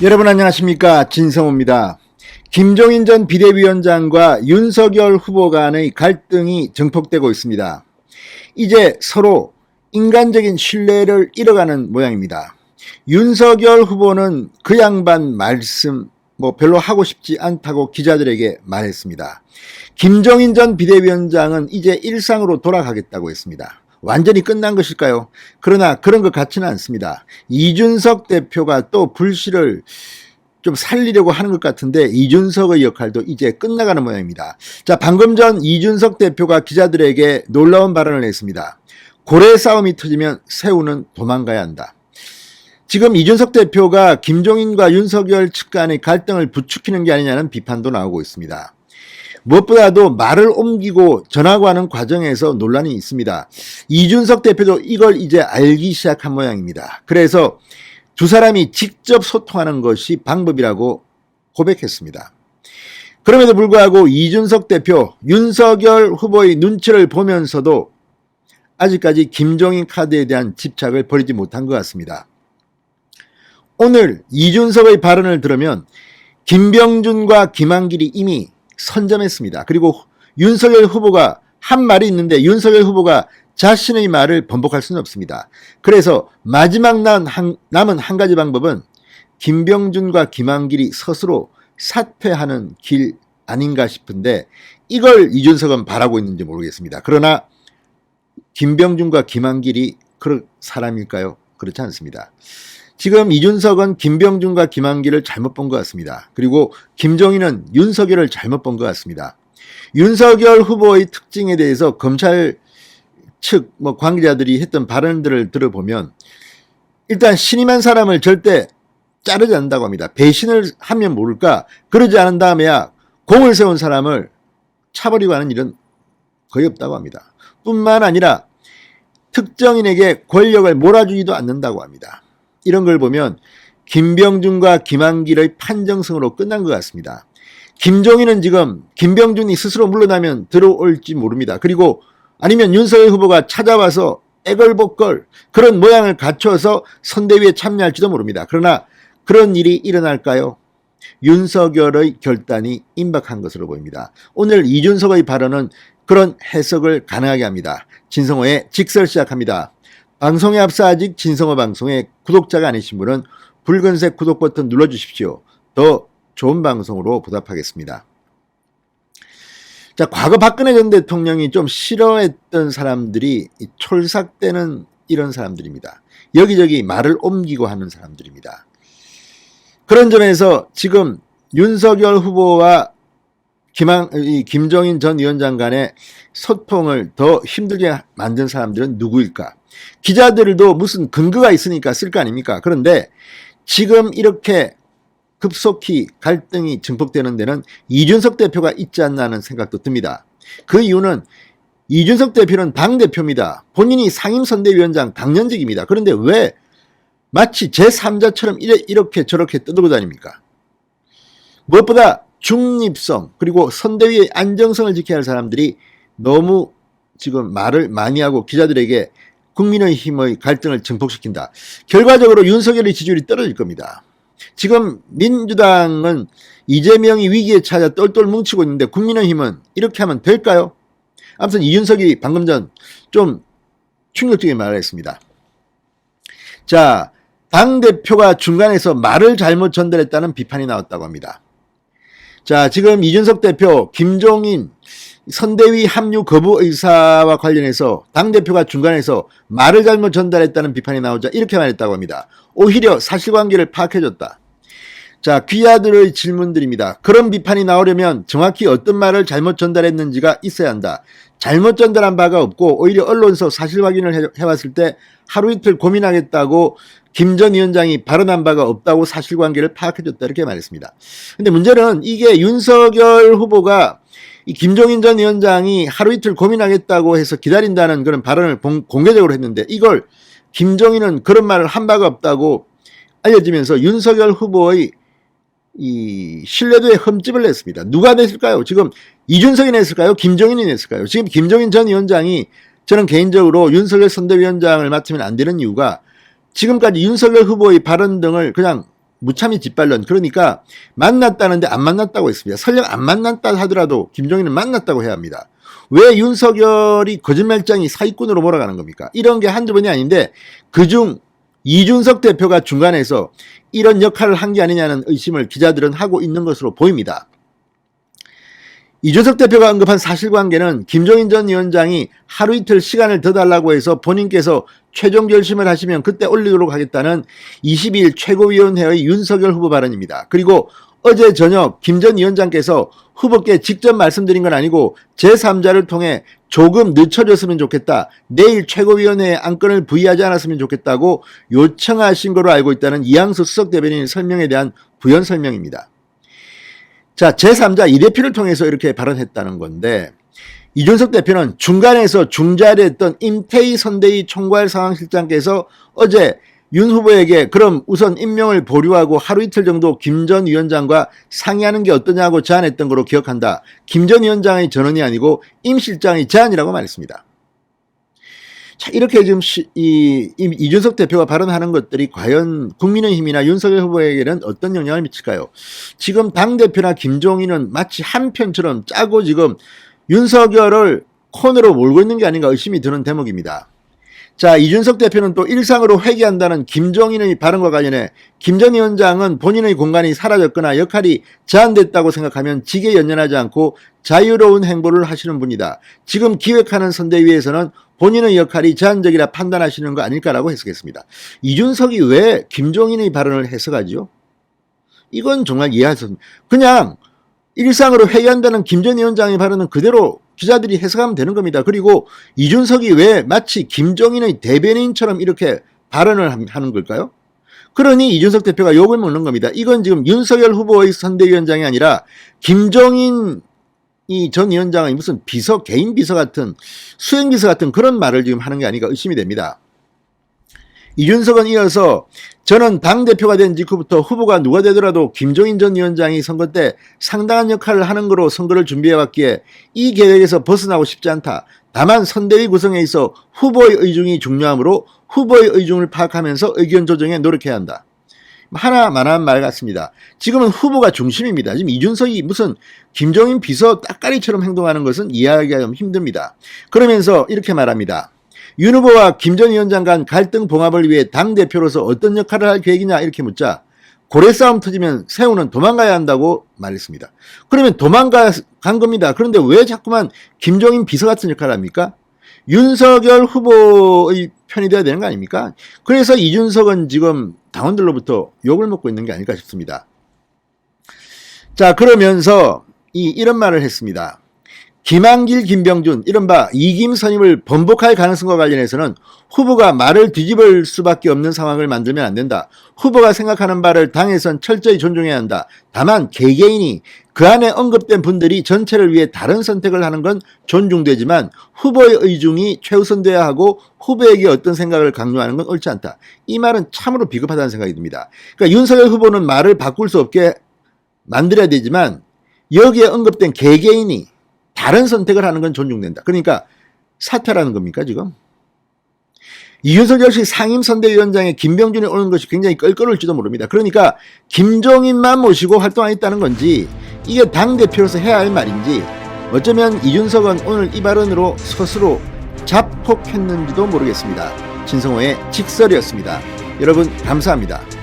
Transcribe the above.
여러분 안녕하십니까, 진성호입니다. 김종인 전 비대위원장과 윤석열 후보 간의 갈등이 증폭되고 있습니다. 이제 서로 인간적인 신뢰를 잃어가는 모양입니다. 윤석열 후보는 그 양반 말씀 별로 하고 싶지 않다고 기자들에게 말했습니다. 김종인 전 비대위원장은 이제 일상으로 돌아가겠다고 했습니다. 완전히 끝난 것일까요? 그러나 그런 것 같지는 않습니다. 이준석 대표가 또 불씨를 좀 살리려고 하는 것 같은데 이준석의 역할도 이제 끝나가는 모양입니다. 자, 방금 전 이준석 대표가 기자들에게 놀라운 발언을 했습니다. 고래 싸움이 터지면 새우는 도망가야 한다. 지금 이준석 대표가 김종인과 윤석열 측 간의 갈등을 부추기는 게 아니냐는 비판도 나오고 있습니다. 무엇보다도 말을 옮기고 전하고 하는 과정에서 논란이 있습니다. 이준석 대표도 이걸 이제 알기 시작한 모양입니다. 그래서 두 사람이 직접 소통하는 것이 방법이라고 고백했습니다. 그럼에도 불구하고 이준석 대표, 윤석열 후보의 눈치를 보면서도 아직까지 김종인 카드에 대한 집착을 버리지 못한 것 같습니다. 오늘 이준석의 발언을 들으면 김병준과 김한길이 이미 선점했습니다. 그리고 윤석열 후보가 한 말이 있는데 윤석열 후보가 자신의 말을 번복할 수는 없습니다. 그래서 마지막 남은 한 가지 방법은 김병준과 김한길이 스스로 사퇴하는 길 아닌가 싶은데 이걸 이준석은 바라고 있는지 모르겠습니다. 그러나 김병준과 김한길이 그런 사람일까요? 그렇지 않습니다. 지금 이준석은 김병준과 김한길을 잘못 본 것 같습니다. 그리고 김종인은 윤석열을 잘못 본 것 같습니다. 윤석열 후보의 특징에 대해서 검찰 측 관계자들이 했던 발언들을 들어보면 일단 신임한 사람을 절대 자르지 않는다고 합니다. 배신을 하면 모를까 그러지 않은 다음에야 공을 세운 사람을 차버리고 하는 일은 거의 없다고 합니다. 뿐만 아니라 특정인에게 권력을 몰아주지도 않는다고 합니다. 이런 걸 보면 김병준과 김한길의 판정승으로 끝난 것 같습니다. 김종인은 지금 김병준이 스스로 물러나면 들어올지 모릅니다. 그리고 아니면 윤석열 후보가 찾아와서 애걸복걸 그런 모양을 갖춰서 선대위에 참여할지도 모릅니다. 그러나 그런 일이 일어날까요? 윤석열의 결단이 임박한 것으로 보입니다. 오늘 이준석의 발언은 그런 해석을 가능하게 합니다. 진성호의 직설 시작합니다. 방송에 앞서 아직 진성호 방송에 구독자가 아니신 분은 붉은색 구독 버튼 눌러주십시오. 더 좋은 방송으로 보답하겠습니다. 자, 과거 박근혜 전 대통령이 좀 싫어했던 사람들이 촐싹대는 이런 사람들입니다. 여기저기 말을 옮기고 하는 사람들입니다. 그런 점에서 지금 윤석열 후보와 김종인 전 위원장 간의 소통을 더 힘들게 만든 사람들은 누구일까? 기자들도 무슨 근거가 있으니까 쓸 거 아닙니까? 그런데 지금 이렇게 급속히 갈등이 증폭되는 데는 이준석 대표가 있지 않나 하는 생각도 듭니다. 그 이유는 이준석 대표는 당대표입니다. 본인이 상임선대위원장 당연직입니다. 그런데 왜 마치 제3자처럼 이렇게 저렇게 떠들고 다닙니까? 무엇보다 중립성 그리고 선대위의 안정성을 지켜야 할 사람들이 너무 지금 말을 많이 하고 기자들에게 국민의힘의 갈등을 증폭시킨다. 결과적으로 윤석열의 지지율이 떨어질 겁니다. 지금 민주당은 이재명이 위기에 처해 똘똘 뭉치고 있는데 국민의힘은 이렇게 하면 될까요? 아무튼 이준석이 방금 전 좀 충격적인 말을 했습니다. 자, 당대표가 중간에서 말을 잘못 전달했다는 비판이 나왔다고 합니다. 자, 지금 이준석 대표 김종인 선대위 합류 거부 의사와 관련해서 당대표가 중간에서 말을 잘못 전달했다는 비판이 나오자 이렇게 말했다고 합니다. 오히려 사실관계를 파악해줬다. 자, 기자들의 질문들입니다. 그런 비판이 나오려면 정확히 어떤 말을 잘못 전달했는지가 있어야 한다. 잘못 전달한 바가 없고 오히려 언론서 사실 확인을 해왔을 때 하루 이틀 고민하겠다고 김 전 위원장이 발언한 바가 없다고 사실관계를 파악해줬다 이렇게 말했습니다. 근데 문제는 이게 윤석열 후보가 이 김종인 전 위원장이 하루 이틀 고민하겠다고 해서 기다린다는 그런 발언을 공개적으로 했는데 이걸 김종인은 그런 말을 한 바가 없다고 알려지면서 윤석열 후보의 이 신뢰도에 흠집을 냈습니다. 누가 냈을까요? 지금 이준석이 냈을까요? 김종인이 냈을까요? 지금 김종인 전 위원장이 저는 개인적으로 윤석열 선대위원장을 맡으면 안 되는 이유가 지금까지 윤석열 후보의 발언 등을 그냥 무참히 짓밟는, 그러니까 만났다는데 안 만났다고 했습니다. 설령 안 만났다 하더라도 김종인은 만났다고 해야 합니다. 왜 윤석열이 거짓말장이 사기꾼으로 몰아가는 겁니까? 이런 게 한두 번이 아닌데 그중 이준석 대표가 중간에서 이런 역할을 한 게 아니냐는 의심을 기자들은 하고 있는 것으로 보입니다. 이준석 대표가 언급한 사실관계는 김종인 전 위원장이 하루 이틀 시간을 더 달라고 해서 본인께서 최종 결심을 하시면 그때 올리도록 하겠다는 22일 최고위원회의 윤석열 후보 발언입니다. 그리고 어제 저녁 김 전 위원장께서 후보께 직접 말씀드린 건 아니고 제3자를 통해 조금 늦춰줬으면 좋겠다. 내일 최고위원회에 안건을 부의하지 않았으면 좋겠다고 요청하신 거로 알고 있다는 이양수 수석 대변인의 설명에 대한 부연 설명입니다. 자, 제3자 이 대표를 통해서 이렇게 발언했다는 건데 이준석 대표는 중간에서 중재를 했던 임태희 선대위 총괄 상황실장께서 어제 윤 후보에게 그럼 우선 임명을 보류하고 하루 이틀 정도 김 전 위원장과 상의하는 게 어떠냐고 제안했던 거로 기억한다. 김 전 위원장의 전언이 아니고 임 실장의 제안이라고 말했습니다. 자, 이렇게 지금 이준석 대표가 발언하는 것들이 과연 국민의힘이나 윤석열 후보에게는 어떤 영향을 미칠까요? 지금 당대표나 김종인은 마치 한편처럼 짜고 지금 윤석열을 코너로 몰고 있는 게 아닌가 의심이 드는 대목입니다. 자, 이준석 대표는 또 일상으로 회귀한다는 김종인의 발언과 관련해 김 전 위원장은 본인의 공간이 사라졌거나 역할이 제한됐다고 생각하면 직에 연연하지 않고 자유로운 행보를 하시는 분이다. 지금 기획하는 선대위에서는 본인의 역할이 제한적이라 판단하시는 거 아닐까라고 해석했습니다. 이준석이 왜 김종인의 발언을 해석하죠? 이건 정말 이해할 수 없습니다. 그냥 일상으로 회의한다는 김 전 위원장의 발언은 그대로 기자들이 해석하면 되는 겁니다. 그리고 이준석이 왜 마치 김종인의 대변인처럼 이렇게 발언을 하는 걸까요? 그러니 이준석 대표가 욕을 먹는 겁니다. 이건 지금 윤석열 후보의 선대위원장이 아니라 김종인 전 위원장의 무슨 비서, 개인 비서 같은, 수행비서 같은 그런 말을 지금 하는 게 아닌가 의심이 됩니다. 이준석은 이어서 저는 당대표가 된 직후부터 후보가 누가 되더라도 김종인 전 위원장이 선거 때 상당한 역할을 하는 거로 선거를 준비해왔기에 이 계획에서 벗어나고 싶지 않다. 다만 선대위 구성에 있어 후보의 의중이 중요하므로 후보의 의중을 파악하면서 의견 조정에 노력해야 한다. 하나만한 말 같습니다. 지금은 후보가 중심입니다. 지금 이준석이 무슨 김종인 비서 따까리처럼 행동하는 것은 이해하기가 좀 힘듭니다. 그러면서 이렇게 말합니다. 윤 후보와 김 전 위원장 간 갈등 봉합을 위해 당대표로서 어떤 역할을 할 계획이냐 이렇게 묻자 고래싸움 터지면 새우는 도망가야 한다고 말했습니다. 그러면 도망간 겁니다. 그런데 왜 자꾸만 김종인 비서 같은 역할을 합니까? 윤석열 후보의 편이 돼야 되는 거 아닙니까? 그래서 이준석은 지금 당원들로부터 욕을 먹고 있는 게 아닐까 싶습니다. 자, 그러면서 이런 말을 했습니다. 김한길, 김병준, 이른바 이김 선임을 번복할 가능성과 관련해서는 후보가 말을 뒤집을 수밖에 없는 상황을 만들면 안 된다. 후보가 생각하는 바를 당에선 철저히 존중해야 한다. 다만 개개인이 그 안에 언급된 분들이 전체를 위해 다른 선택을 하는 건 존중되지만 후보의 의중이 최우선돼야 하고 후보에게 어떤 생각을 강요하는 건 옳지 않다. 이 말은 참으로 비겁하다는 생각이 듭니다. 그러니까 윤석열 후보는 말을 바꿀 수 없게 만들어야 되지만 여기에 언급된 개개인이 다른 선택을 하는 건 존중된다. 그러니까 사퇴라는 겁니까 지금? 이준석 역시 상임선대위원장에 김병준이 오는 것이 굉장히 껄끄러울지도 모릅니다. 그러니까 김종인만 모시고 활동하겠다는 건지 이게 당대표로서 해야 할 말인지 어쩌면 이준석은 오늘 이 발언으로 스스로 자폭했는지도 모르겠습니다. 진성호의 직설이었습니다. 여러분 감사합니다.